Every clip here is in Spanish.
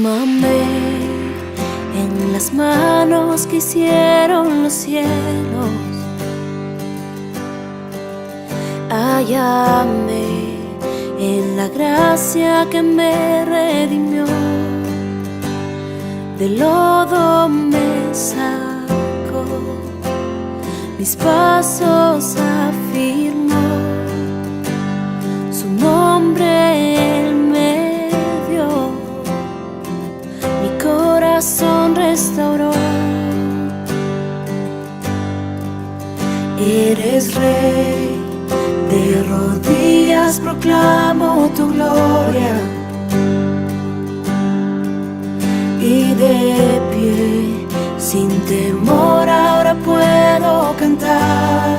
Tómame en las manos que hicieron los cielos. Hállame en la gracia que me redimió. Del lodo me sacó, mis pasos afirmó. Su nombre Él me dio, mi corazón restauró. Eres Rey, de rodillas proclamo tu gloria, y de pie, sin temor, ahora puedo cantar.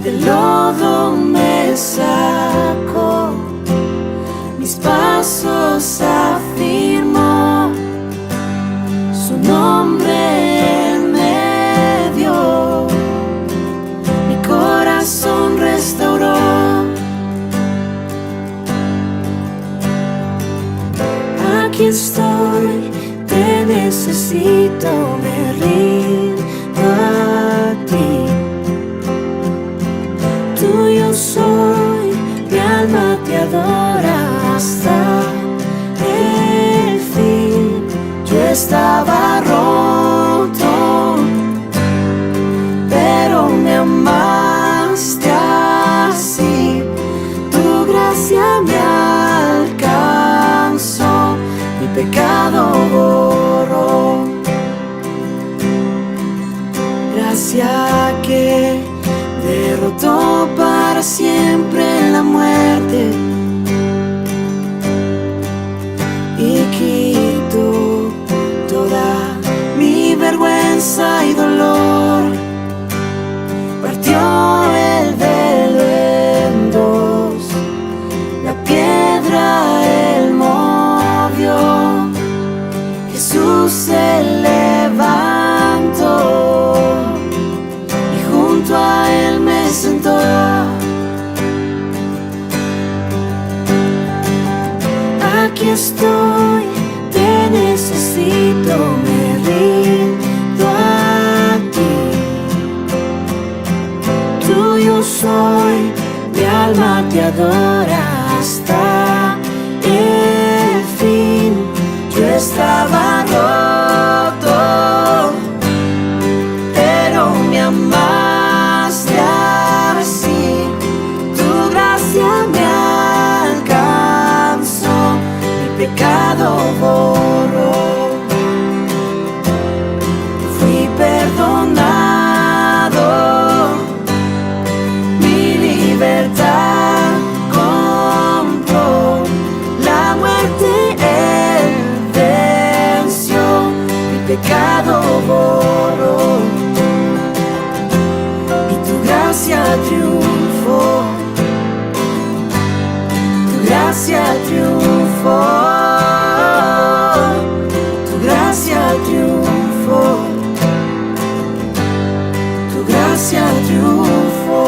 Del lodo me sacó, mis pasos afirmó. Su nombre Él me dio, mi corazón restauró. Aquí estoy, te necesito, me rindo a ti. Tuyo soy, mi alma te adora hasta el fin. Yo estaba roto, pero me amaste así. Tu gracia me alcanzó, mi pecado borró. Gracia que derrotó para siempre la muerte y quitó toda mi vergüenza y dolor. Partió el velo en dos, la piedra Él movió. Jesús se levantó y junto a Él me sentó. Aquí estoy, te necesito, me rindo a ti. Tuyo soy, mi alma te adora hasta el fin. Yo estaba roto, pero me amaste así. Tu gracia me alcanzó, mi pecado borró. Fui perdonado, mi libertad compró. La muerte Él venció, mi pecado borró. Y tu gracia triunfó, tu gracia triunfó, tu gracia triunfó, tu gracia triunfó.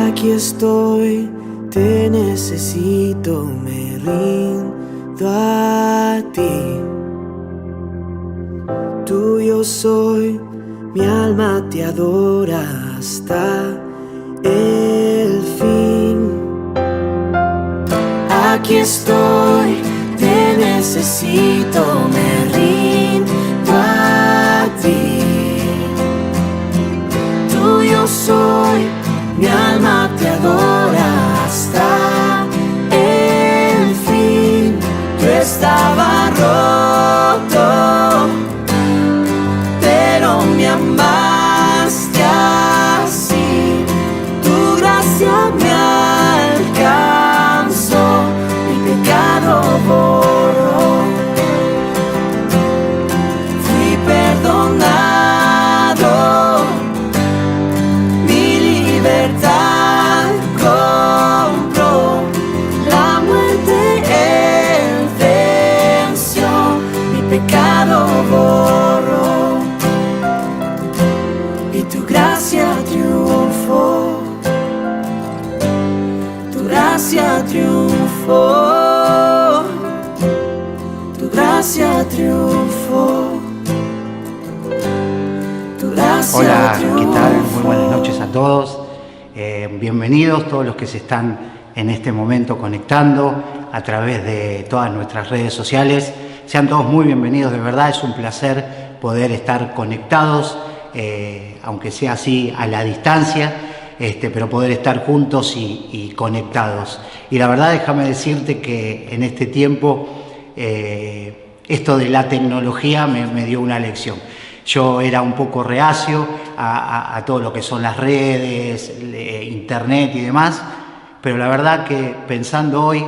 Aquí estoy, te necesito, me rindo a ti. Tuyo soy, mi alma te adora hasta el fin. Aquí estoy, te necesito, me rindo a ti. Tuyo soy, mi alma te adora hasta el fin. Yo estaba roto, pero me amaste así. Tu gracia me alcanzó, mi pecado borró. Fui perdonado, mi libertad compró. La muerte Él venció, mi pecado borró. Tu gracia triunfó, tu gracia gracia triunfó, tu gracia triunfó, tu gracia Hola, triunfó. ¿qué tal? Muy buenas noches a todos. Bienvenidos todos los que se están en este momento conectando a través de todas nuestras redes sociales. Sean todos muy bienvenidos, de verdad es un placer poder estar conectados, aunque sea así a la distancia, pero poder estar juntos y conectados. Y la verdad, déjame decirte que en este tiempo esto de la tecnología me dio una lección. Yo era un poco reacio a todo lo que son las redes, internet y demás, pero la verdad que pensando hoy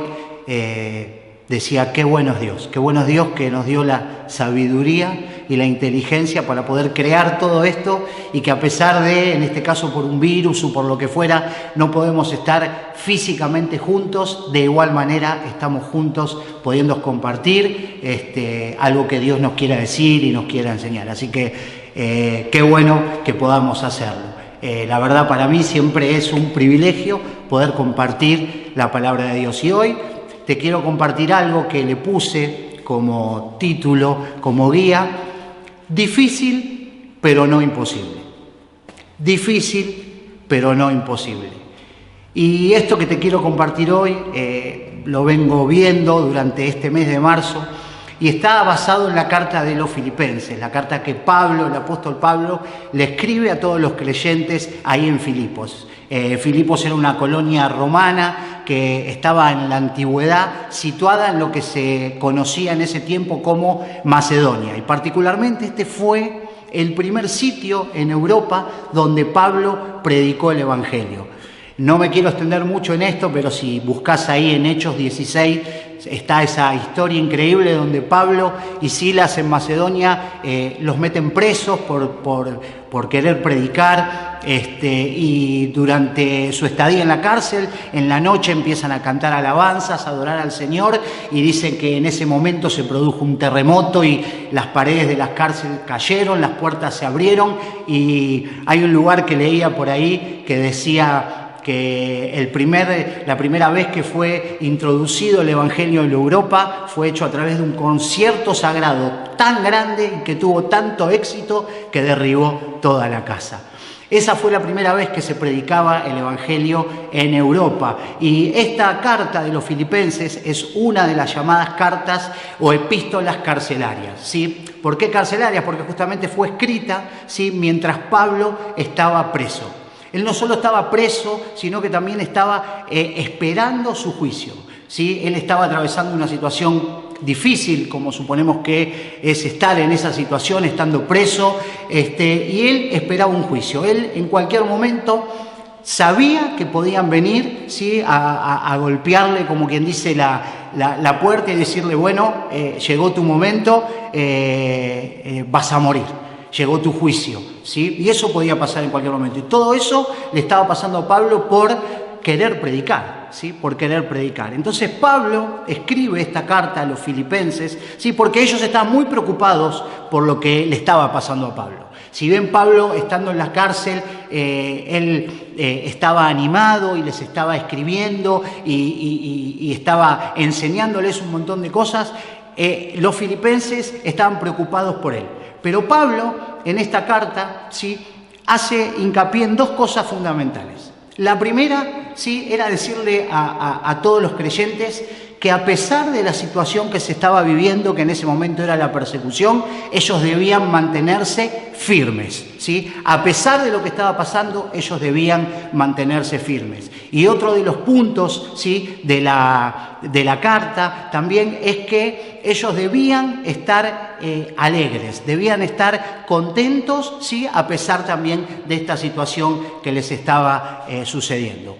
decía qué bueno es Dios que nos dio la sabiduría y la inteligencia para poder crear todo esto, y que a pesar de, en este caso por un virus o por lo que fuera, no podemos estar físicamente juntos, de igual manera estamos juntos pudiendo compartir algo que Dios nos quiera decir y nos quiera enseñar. Así que qué bueno que podamos hacerlo. La verdad, para mí siempre es un privilegio poder compartir la palabra de Dios, y hoy te quiero compartir algo que le puse como título, como guía: difícil pero no imposible. Difícil pero no imposible. Y esto que te quiero compartir hoy lo vengo viendo durante este mes de marzo, y está basado en la carta de los Filipenses, la carta que Pablo, el apóstol Pablo, le escribe a todos los creyentes ahí en Filipos. Filipos era una colonia romana que estaba en la antigüedad, situada en lo que se conocía en ese tiempo como Macedonia, y particularmente este fue el primer sitio en Europa donde Pablo predicó el Evangelio. No me quiero extender mucho en esto, pero si buscas ahí en Hechos 16, está esa historia increíble donde Pablo y Silas en Macedonia los meten presos por querer predicar, y durante su estadía en la cárcel, en la noche empiezan a cantar alabanzas, a adorar al Señor, y dicen que en ese momento se produjo un terremoto y las paredes de las cárceles cayeron, las puertas se abrieron, y hay un lugar que leía por ahí que decía que la primera vez que fue introducido el Evangelio en Europa fue hecho a través de un concierto sagrado tan grande y que tuvo tanto éxito que derribó toda la casa. Esa fue la primera vez que se predicaba el Evangelio en Europa, y esta carta de los Filipenses es una de las llamadas cartas o epístolas carcelarias, ¿sí? ¿Por qué carcelarias? Porque justamente fue escrita, ¿sí?, mientras Pablo estaba preso. Él no solo estaba preso, sino que también estaba esperando su juicio, ¿sí? Él estaba atravesando una situación difícil, como suponemos que es estar en esa situación estando preso, y él esperaba un juicio. Él en cualquier momento sabía que podían venir, ¿sí?, a golpearle, como quien dice, la puerta y decirle, bueno, llegó tu momento, vas a morir. Llegó tu juicio, ¿sí? Y eso podía pasar en cualquier momento. Y todo eso le estaba pasando a Pablo por querer predicar, ¿sí? Por querer predicar. Entonces Pablo escribe esta carta a los filipenses, ¿sí?, porque ellos estaban muy preocupados por lo que le estaba pasando a Pablo. Si bien Pablo, estando en la cárcel, él estaba animado y les estaba escribiendo y estaba enseñándoles un montón de cosas, los filipenses estaban preocupados por él. Pero Pablo, en esta carta, ¿sí?, hace hincapié en dos cosas fundamentales. La primera, ¿sí?, era decirle a todos los creyentes que a pesar de la situación que se estaba viviendo, que en ese momento era la persecución, ellos debían mantenerse firmes, ¿sí? A pesar de lo que estaba pasando, ellos debían mantenerse firmes. Y otro de los puntos, ¿sí?, de la carta también es que ellos debían estar alegres, debían estar contentos, ¿sí?, a pesar también de esta situación que les estaba sucediendo.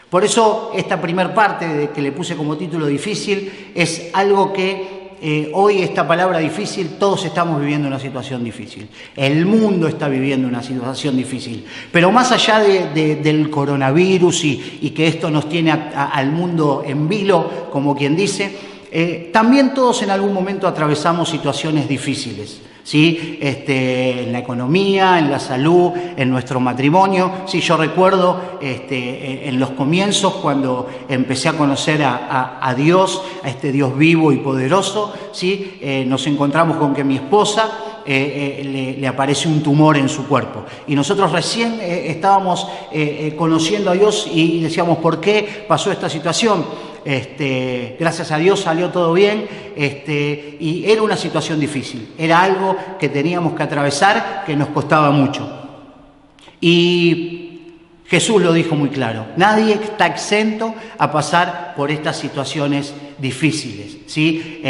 Por eso esta primer parte de que le puse como título difícil es algo que hoy, esta palabra difícil, todos estamos viviendo una situación difícil. El mundo está viviendo una situación difícil. Pero más allá del coronavirus y que esto nos tiene al mundo en vilo, como quien dice, también todos en algún momento atravesamos situaciones difíciles, ¿sí? En la economía, en la salud, en nuestro matrimonio. Sí, yo recuerdo en los comienzos, cuando empecé a conocer a Dios, a este Dios vivo y poderoso, ¿sí? Nos encontramos con que mi esposa le apareció un tumor en su cuerpo. Y nosotros recién estábamos conociendo a Dios y decíamos, ¿por qué pasó esta situación? Gracias a Dios salió todo bien, y era una situación difícil, era algo que teníamos que atravesar, que nos costaba mucho. Y Jesús lo dijo muy claro, nadie está exento a pasar por estas situaciones difíciles, ¿sí?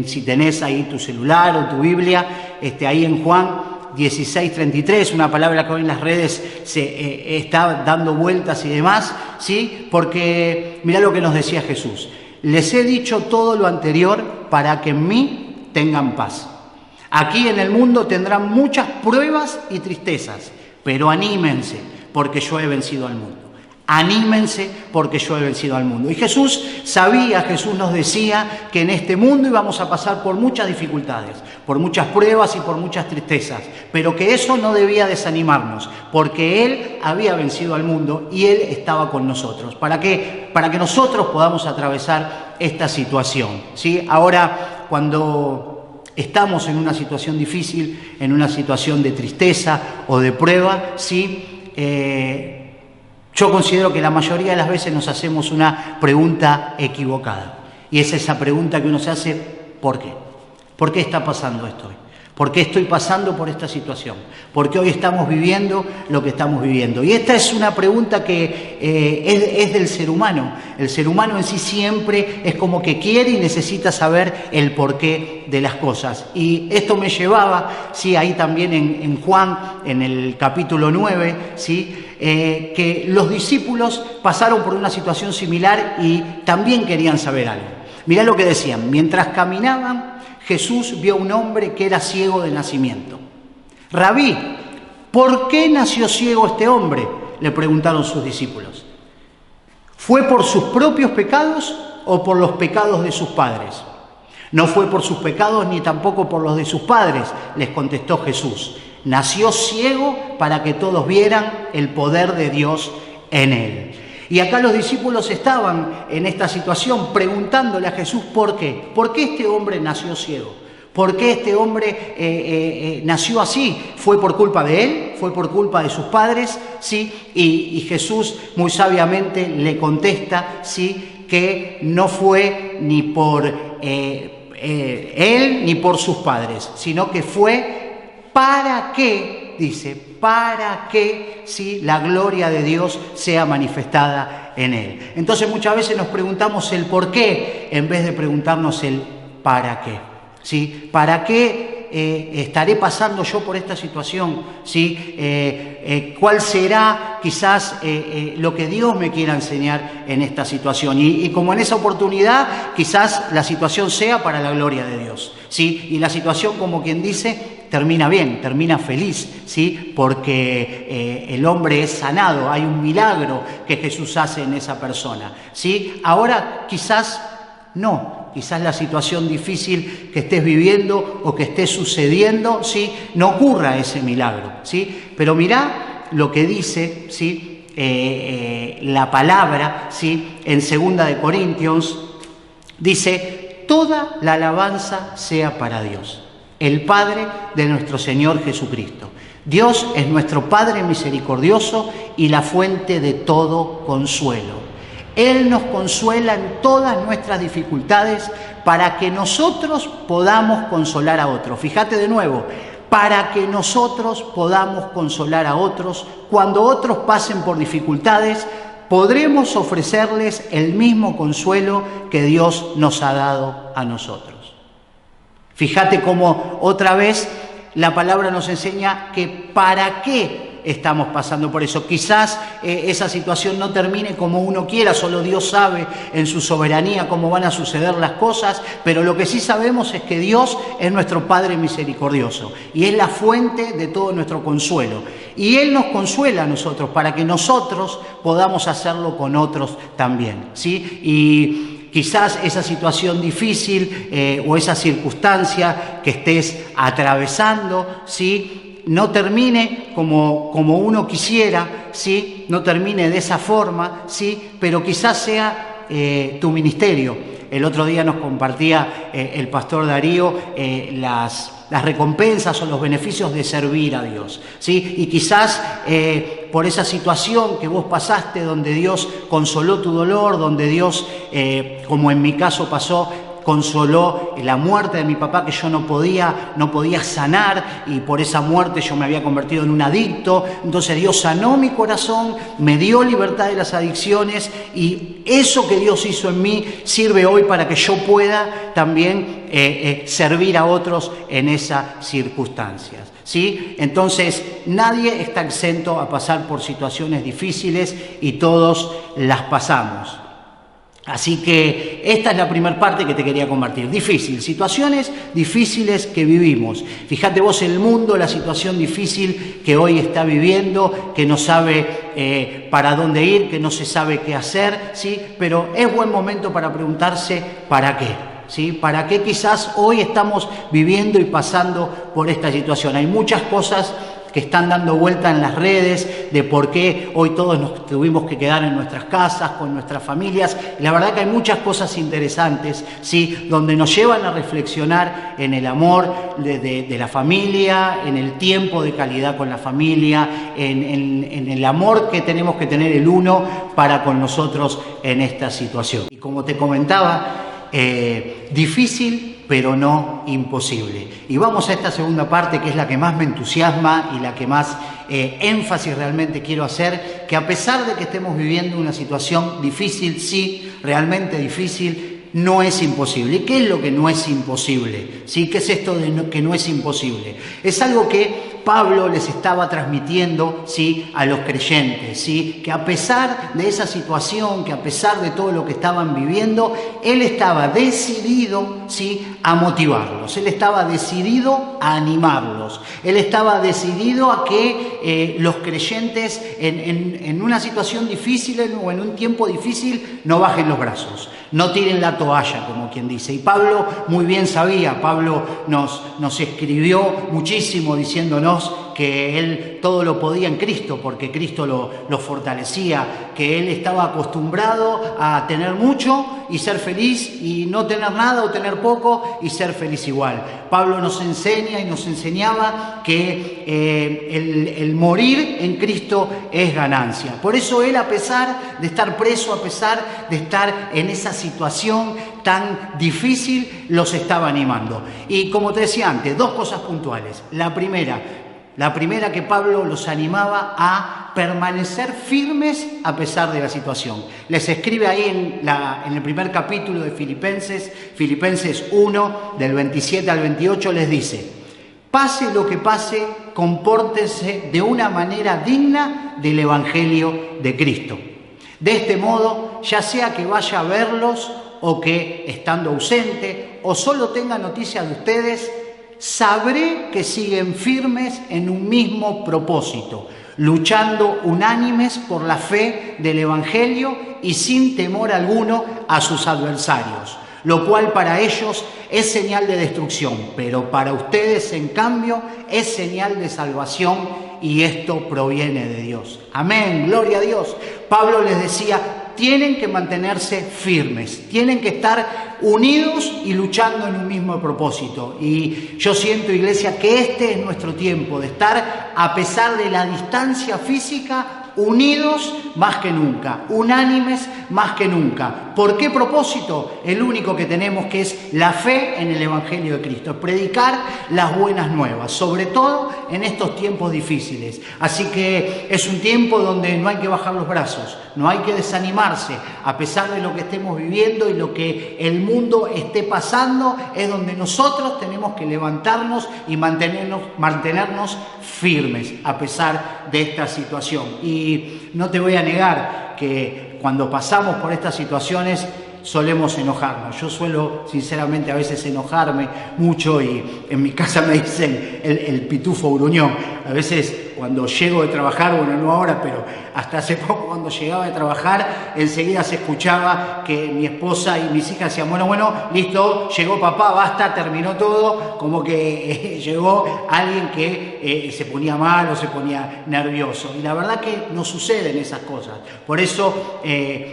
Si tenés ahí tu celular o tu Biblia, ahí en Juan 16:33, una palabra que hoy en las redes se está dando vueltas y demás, ¿sí? Porque mirá lo que nos decía Jesús: les he dicho todo lo anterior para que en mí tengan paz. Aquí en el mundo tendrán muchas pruebas y tristezas, pero anímense porque yo he vencido al mundo. Anímense porque yo he vencido al mundo. Y Jesús nos decía que en este mundo íbamos a pasar por muchas dificultades, por muchas pruebas y por muchas tristezas, pero que eso no debía desanimarnos, porque Él había vencido al mundo y Él estaba con nosotros. ¿Para qué? Para que nosotros podamos atravesar esta situación, ¿sí? Ahora, cuando estamos en una situación difícil, en una situación de tristeza o de prueba, ¿sí? Yo considero que la mayoría de las veces nos hacemos una pregunta equivocada. Y es esa pregunta que uno se hace: ¿por qué? ¿Por qué está pasando esto hoy? ¿Por qué estoy pasando por esta situación? ¿Por qué hoy estamos viviendo lo que estamos viviendo? Y esta es una pregunta que es del ser humano. El ser humano en sí siempre es como que quiere y necesita saber el porqué de las cosas. Y esto me llevaba, sí, ahí también en Juan, en el capítulo 9, ¿sí? Que los discípulos pasaron por una situación similar y también querían saber algo. Mirá lo que decían: mientras caminaban, Jesús vio a un hombre que era ciego de nacimiento. Rabí, ¿por qué nació ciego este hombre?, le preguntaron sus discípulos. ¿Fue por sus propios pecados o por los pecados de sus padres? No fue por sus pecados ni tampoco por los de sus padres, les contestó Jesús. Nació ciego para que todos vieran el poder de Dios en él. Y acá los discípulos estaban en esta situación preguntándole a Jesús ¿por qué? ¿Por qué este hombre nació ciego? ¿Por qué este hombre nació así? ¿Fue por culpa de él? ¿Fue por culpa de sus padres? ¿Sí? Y Jesús muy sabiamente le contesta, ¿sí?, que no fue ni por él ni por sus padres, sino que fue para que, dice, para que, ¿sí?, la gloria de Dios sea manifestada en él. Entonces muchas veces nos preguntamos el por qué en vez de preguntarnos el para qué, ¿sí? ¿Para qué estaré pasando yo por esta situación? ¿Sí? ¿Cuál será quizás lo que Dios me quiera enseñar en esta situación? Y como en esa oportunidad quizás la situación sea para la gloria de Dios, ¿sí? Y la situación, como quien dice, termina bien, termina feliz, ¿sí? Porque el hombre es sanado, hay un milagro que Jesús hace en esa persona, ¿sí? Ahora quizás no, quizás la situación difícil que estés viviendo o que esté sucediendo, ¿sí?, no ocurra ese milagro, ¿sí? Pero mirá lo que dice, ¿sí?, la palabra, ¿sí?, en 2 de Corintios, dice: toda la alabanza sea para Dios, el Padre de nuestro Señor Jesucristo. Dios es nuestro Padre misericordioso y la fuente de todo consuelo. Él nos consuela en todas nuestras dificultades para que nosotros podamos consolar a otros. Fíjate de nuevo, para que nosotros podamos consolar a otros. Cuando otros pasen por dificultades, podremos ofrecerles el mismo consuelo que Dios nos ha dado a nosotros. Fíjate cómo otra vez la palabra nos enseña que para qué estamos pasando por eso. Quizás esa situación no termine como uno quiera, solo Dios sabe en su soberanía cómo van a suceder las cosas, pero lo que sí sabemos es que Dios es nuestro Padre misericordioso y es la fuente de todo nuestro consuelo. Y Él nos consuela a nosotros para que nosotros podamos hacerlo con otros también, ¿sí? quizás esa situación difícil o esa circunstancia que estés atravesando, ¿sí?, no termine como uno quisiera, ¿sí?, no termine de esa forma, ¿sí?, pero quizás sea tu ministerio. El otro día nos compartía el pastor Darío las recompensas o los beneficios de servir a Dios, ¿sí? Y quizás por esa situación que vos pasaste, donde Dios consoló tu dolor, donde Dios, como en mi caso pasó, consoló la muerte de mi papá, que yo no podía sanar, y por esa muerte yo me había convertido en un adicto. Entonces Dios sanó mi corazón, me dio libertad de las adicciones, y eso que Dios hizo en mí sirve hoy para que yo pueda también servir a otros en esas circunstancias, ¿sí? Entonces nadie está exento a pasar por situaciones difíciles y todos las pasamos. Así que esta es la primera parte que te quería compartir. Difícil, situaciones difíciles que vivimos. Fíjate vos el mundo, la situación difícil que hoy está viviendo, que no sabe para dónde ir, que no se sabe qué hacer, ¿sí? Pero es buen momento para preguntarse ¿para qué? ¿Sí? ¿Para qué quizás hoy estamos viviendo y pasando por esta situación? Hay muchas cosas que están dando vuelta en las redes de por qué hoy todos nos tuvimos que quedar en nuestras casas, con nuestras familias. La verdad que hay muchas cosas interesantes, ¿sí?, donde nos llevan a reflexionar en el amor de la familia, en el tiempo de calidad con la familia, en el amor que tenemos que tener el uno para con nosotros en esta situación. Y como te comentaba, difícil, pero no imposible. Y vamos a esta segunda parte, que es la que más me entusiasma y la que más énfasis realmente quiero hacer, que a pesar de que estemos viviendo una situación difícil, sí, realmente difícil, no es imposible. ¿Y qué es lo que no es imposible? ¿Sí? ¿Qué es esto de que no es imposible? Es algo que Pablo les estaba transmitiendo, ¿sí?, a los creyentes, ¿sí?, que a pesar de esa situación, que a pesar de todo lo que estaban viviendo, él estaba decidido, ¿sí?, a motivarlos, él estaba decidido a animarlos, él estaba decidido a que los creyentes en una situación difícil o en un tiempo difícil no bajen los brazos, no tiren la toalla, como quien dice. Y Pablo muy bien sabía, Pablo nos escribió muchísimo diciéndonos que él todo lo podía en Cristo, porque Cristo lo fortalecía, que él estaba acostumbrado a tener mucho y ser feliz, y no tener nada o tener poco y ser feliz igual. Pablo nos enseña y nos enseñaba que el morir en Cristo es ganancia. Por eso él, a pesar de estar preso, a pesar de estar en esa situación tan difícil, los estaba animando. Y como te decía antes, dos cosas puntuales. La primera, que Pablo los animaba a permanecer firmes a pesar de la situación. Les escribe ahí en el primer capítulo de Filipenses 1, del 27 al 28, les dice: pase lo que pase, compórtense de una manera digna del Evangelio de Cristo. De este modo, ya sea que vaya a verlos o que, estando ausente, o solo tenga noticia de ustedes, sabré que siguen firmes en un mismo propósito, luchando unánimes por la fe del Evangelio y sin temor alguno a sus adversarios, lo cual para ellos es señal de destrucción, pero para ustedes, en cambio, es señal de salvación, y esto proviene de Dios. Amén, gloria a Dios. Pablo les decía: tienen que mantenerse firmes, tienen que estar unidos y luchando en un mismo propósito. Y yo siento, iglesia, que este es nuestro tiempo de estar, a pesar de la distancia física, unidos más que nunca, unánimes más que nunca. ¿Por qué propósito? El único que tenemos, que es la fe en el Evangelio de Cristo, predicar las buenas nuevas, sobre todo en estos tiempos difíciles. Así que es un tiempo donde no hay que bajar los brazos, no hay que desanimarse, a pesar de lo que estemos viviendo y lo que el mundo esté pasando, es donde nosotros tenemos que levantarnos y mantenernos firmes a pesar de esta situación. Y no te voy a negar que cuando pasamos por estas situaciones solemos enojarnos. Yo suelo, sinceramente, a veces enojarme mucho, y en mi casa me dicen el pitufo gruñón. A veces cuando llego de trabajar, bueno, no ahora, pero hasta hace poco cuando llegaba de trabajar, enseguida se escuchaba que mi esposa y mis hijas decían, bueno, listo, llegó papá, basta, terminó todo, como que llegó alguien que se ponía mal o se ponía nervioso. Y la verdad que no suceden esas cosas. Por eso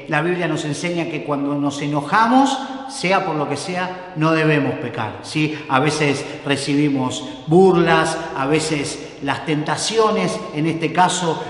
la Biblia nos enseña que cuando nos enojamos, sea por lo que sea, no debemos pecar, ¿sí? A veces recibimos burlas, a veces las tentaciones, en este caso,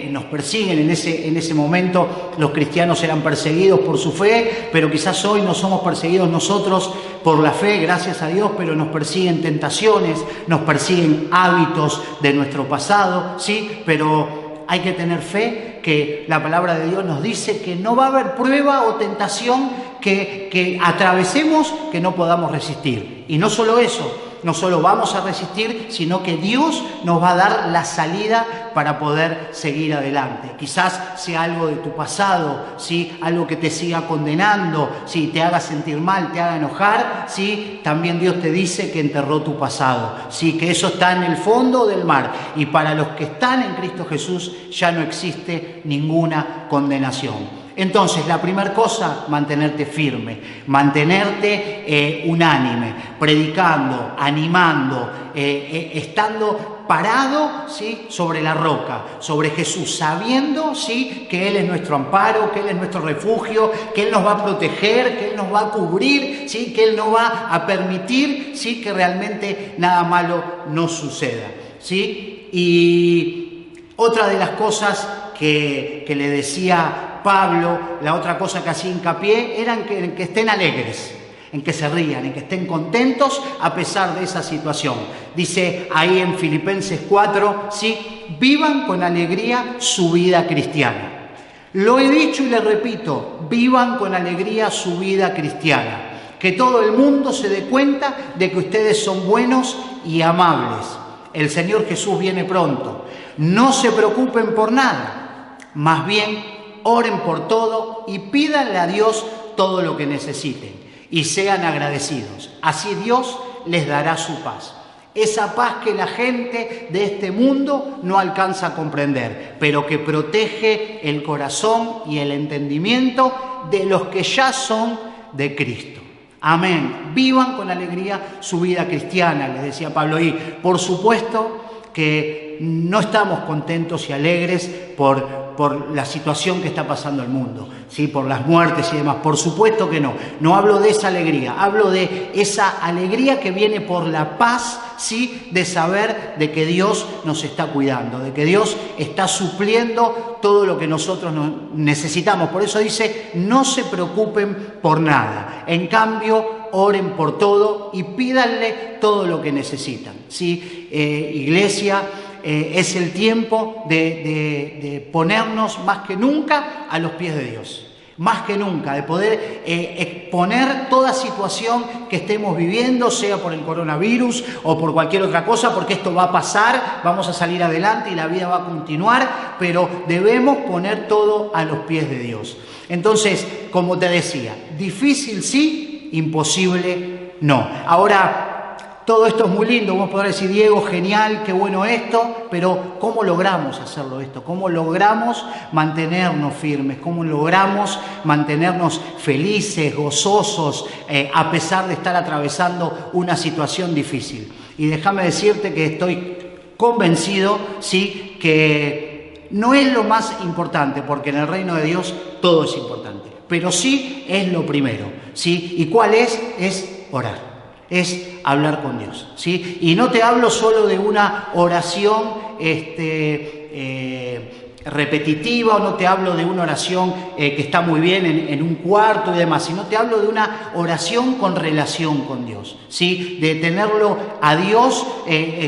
nos persiguen. En ese momento los cristianos eran perseguidos por su fe, pero quizás hoy no somos perseguidos nosotros por la fe, gracias a Dios, pero nos persiguen tentaciones, nos persiguen hábitos de nuestro pasado, ¿sí? Pero hay que tener fe, que la palabra de Dios nos dice que no va a haber prueba o tentación que atravesemos que no podamos resistir. Y no solo eso, no solo vamos a resistir, sino que Dios nos va a dar la salida para poder seguir adelante. Quizás sea algo de tu pasado, ¿sí? Algo que te siga condenando, ¿sí? Te haga sentir mal, te haga enojar, ¿sí? También Dios te dice que enterró tu pasado, ¿sí? Que eso está en el fondo del mar. Y para los que están en Cristo Jesús ya no existe ninguna condenación. Entonces, la primera cosa, mantenerte firme, mantenerte unánime, predicando, animando, estando parado, ¿sí? Sobre la roca, sobre Jesús, sabiendo, ¿sí? Que Él es nuestro amparo, que Él es nuestro refugio, que Él nos va a proteger, que Él nos va a cubrir, ¿sí? Que Él no va a permitir, ¿sí? Que realmente nada malo nos suceda, ¿sí? Y otra de las cosas que le decía Pablo, la otra cosa que hacía hincapié, era en que estén alegres, en que se rían, en que estén contentos a pesar de esa situación. Dice ahí en Filipenses 4, ¿sí? Vivan con alegría su vida cristiana. Lo he dicho y le repito, vivan con alegría su vida cristiana. Que todo el mundo se dé cuenta de que ustedes son buenos y amables. El Señor Jesús viene pronto. No se preocupen por nada, más bien oren por todo y pídanle a Dios todo lo que necesiten y sean agradecidos. Así Dios les dará su paz. Esa paz que la gente de este mundo no alcanza a comprender, pero que protege el corazón y el entendimiento de los que ya son de Cristo. Amén. Vivan con alegría su vida cristiana, les decía Pablo. Y por supuesto que no estamos contentos y alegres por la situación que está pasando el mundo, ¿sí? Por las muertes y demás. Por supuesto que no. No hablo de esa alegría, hablo de esa alegría que viene por la paz, ¿sí? De saber de que Dios nos está cuidando, de que Dios está supliendo todo lo que nosotros necesitamos. Por eso dice, no se preocupen por nada. En cambio, oren por todo y pídanle todo lo que necesitan, ¿sí? Iglesia, es el tiempo de ponernos más que nunca a los pies de Dios. Más que nunca, de poder exponer toda situación que estemos viviendo, sea por el coronavirus o por cualquier otra cosa, porque esto va a pasar, vamos a salir adelante y la vida va a continuar, pero debemos poner todo a los pies de Dios. Entonces, como te decía, difícil sí, imposible no. Ahora, todo esto es muy lindo, vamos a poder decir, Diego, genial, qué bueno esto, pero ¿cómo logramos hacerlo esto? ¿Cómo logramos mantenernos firmes? ¿Cómo logramos mantenernos felices, gozosos, a pesar de estar atravesando una situación difícil? Y déjame decirte que estoy convencido, sí, que no es lo más importante, porque en el reino de Dios todo es importante, pero sí es lo primero, ¿sí? ¿Y cuál es? Es orar. Es hablar con Dios, ¿sí? Y no te hablo solo de una oración repetitiva, o no te hablo de una oración que está muy bien en un cuarto y demás, sino te hablo de una oración con relación con Dios, ¿sí? De tenerlo a Dios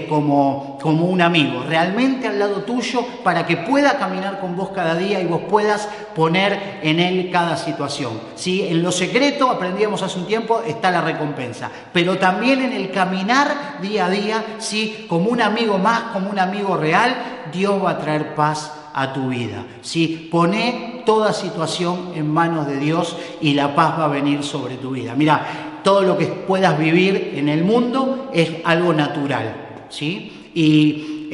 como un amigo, realmente al lado tuyo, para que pueda caminar con vos cada día y vos puedas poner en Él cada situación, ¿sí? En lo secreto, aprendíamos hace un tiempo, está la recompensa, pero también en el caminar día a día, ¿sí? Como un amigo más, como un amigo real, Dios va a traer paz a tu vida, ¿sí? Poné toda situación en manos de Dios y la paz va a venir sobre tu vida. Mira, todo lo que puedas vivir en el mundo es algo natural, ¿sí? Y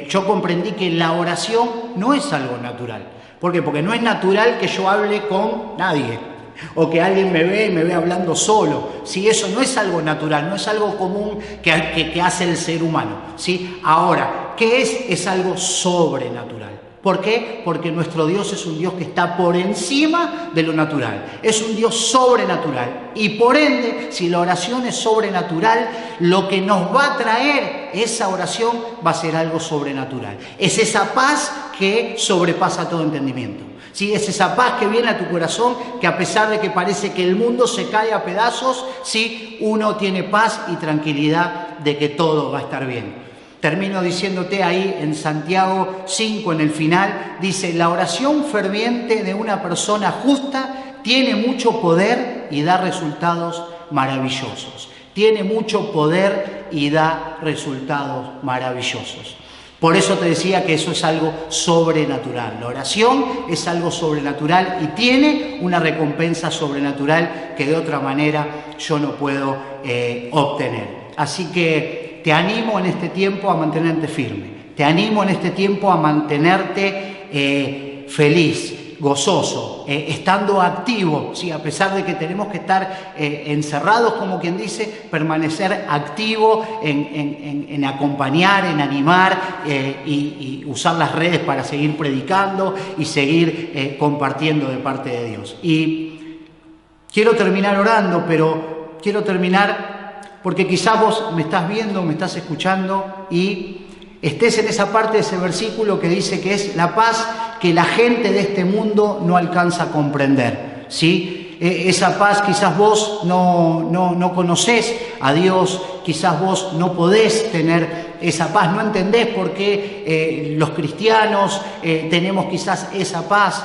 yo comprendí que la oración no es algo natural. ¿Por qué? Porque no es natural que yo hable con nadie, o que alguien me ve y me ve hablando solo. ¿Sí? Eso no es algo natural, no es algo común que hace el ser humano. ¿Sí? Ahora, ¿qué es? Es algo sobrenatural. ¿Por qué? Porque nuestro Dios es un Dios que está por encima de lo natural. Es un Dios sobrenatural. Y por ende, si la oración es sobrenatural, lo que nos va a traer esa oración va a ser algo sobrenatural. Es esa paz que sobrepasa todo entendimiento. ¿Sí? Es esa paz que viene a tu corazón, que a pesar de que parece que el mundo se cae a pedazos, ¿sí? Uno tiene paz y tranquilidad de que todo va a estar bien. Termino diciéndote ahí en Santiago 5, en el final, dice: la oración ferviente de una persona justa tiene mucho poder y da resultados maravillosos. Tiene mucho poder y da resultados maravillosos. Por eso te decía que eso es algo sobrenatural. La oración es algo sobrenatural y tiene una recompensa sobrenatural que de otra manera yo no puedo obtener. Así que te animo en este tiempo a mantenerte firme. Te animo en este tiempo a mantenerte feliz, gozoso, estando activo, ¿sí? A pesar de que tenemos que estar encerrados, como quien dice, permanecer activo en acompañar, en animar y usar las redes para seguir predicando y seguir compartiendo de parte de Dios. Y quiero terminar orando, pero quiero terminar porque quizás vos me estás viendo, me estás escuchando y estés en esa parte de ese versículo que dice que es la paz que la gente de este mundo no alcanza a comprender, ¿sí? Esa paz quizás vos no conocés a Dios, quizás vos no podés tener esa paz, no entendés por qué los cristianos tenemos quizás esa paz,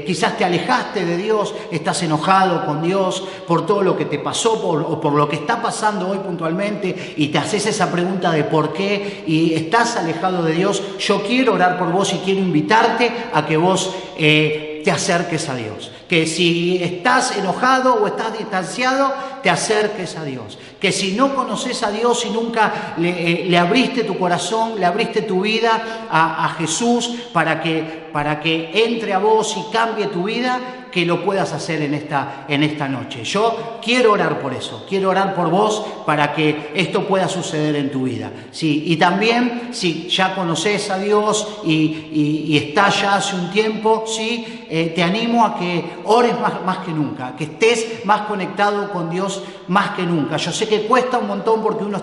quizás te alejaste de Dios, estás enojado con Dios por todo lo que te pasó o por lo que está pasando hoy puntualmente y te haces esa pregunta de por qué y estás alejado de Dios. Yo quiero orar por vos y quiero invitarte a que vos te acerques a Dios. Que si estás enojado o estás distanciado, te acerques a Dios. Que si no conoces a Dios y nunca le abriste tu corazón, le abriste tu vida a Jesús para que entre a vos y cambie tu vida, que lo puedas hacer en esta noche. Yo quiero orar por eso, quiero orar por vos para que esto pueda suceder en tu vida. Sí, y también, si ya conoces a Dios y estás ya hace un tiempo, sí, te animo a que ores más que nunca, que estés más conectado con Dios más que nunca. Yo sé que cuesta un montón porque uno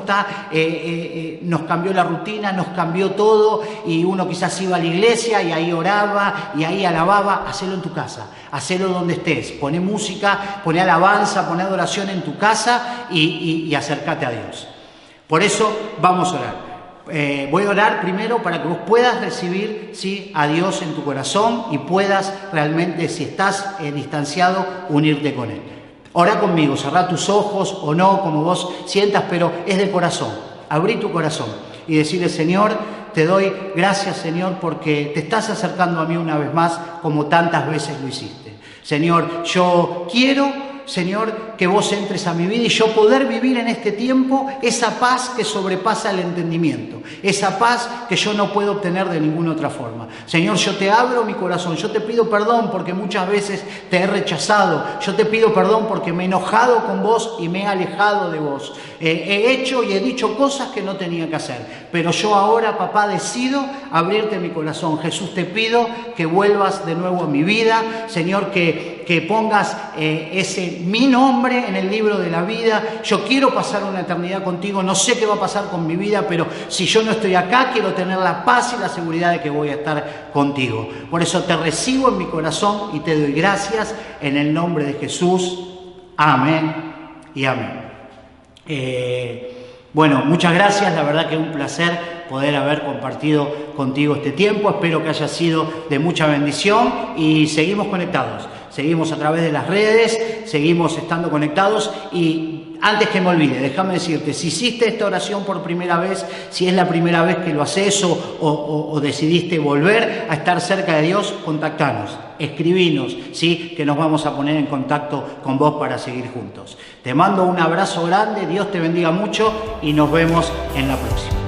nos cambió la rutina, nos cambió todo y uno quizás iba a la iglesia y ahí oraba y ahí alababa. Hacelo en tu casa, hacelo donde estés, poné música, poné alabanza, poné adoración en tu casa y acércate a Dios. Por eso vamos a orar. Voy a orar primero para que vos puedas recibir, ¿sí?, a Dios en tu corazón y puedas realmente, si estás distanciado, unirte con Él. Orá conmigo, cerrá tus ojos o no, como vos sientas, pero es de corazón. Abrí tu corazón y decirle: Señor, te doy gracias, Señor, porque te estás acercando a mí una vez más, como tantas veces lo hiciste. Señor, yo quiero, Señor, que vos entres a mi vida y yo poder vivir en este tiempo esa paz que sobrepasa el entendimiento, esa paz que yo no puedo obtener de ninguna otra forma. Señor, yo te abro mi corazón, yo te pido perdón porque muchas veces te he rechazado, yo te pido perdón porque me he enojado con vos y me he alejado de vos. He hecho y he dicho cosas que no tenía que hacer, pero yo ahora, papá, decido abrirte mi corazón. Jesús, te pido que vuelvas de nuevo a mi vida, Señor, que pongas mi nombre en el libro de la vida. Yo quiero pasar una eternidad contigo, no sé qué va a pasar con mi vida, pero si yo no estoy acá, quiero tener la paz y la seguridad de que voy a estar contigo. Por eso te recibo en mi corazón y te doy gracias en el nombre de Jesús. Amén y amén. Bueno, muchas gracias, la verdad que es un placer poder haber compartido contigo este tiempo. Espero que haya sido de mucha bendición y seguimos conectados. Seguimos a través de las redes, seguimos estando conectados y antes que me olvide, déjame decirte, si hiciste esta oración por primera vez, si es la primera vez que lo haces o decidiste volver a estar cerca de Dios, contactanos, escribinos, ¿sí?, que nos vamos a poner en contacto con vos para seguir juntos. Te mando un abrazo grande, Dios te bendiga mucho y nos vemos en la próxima.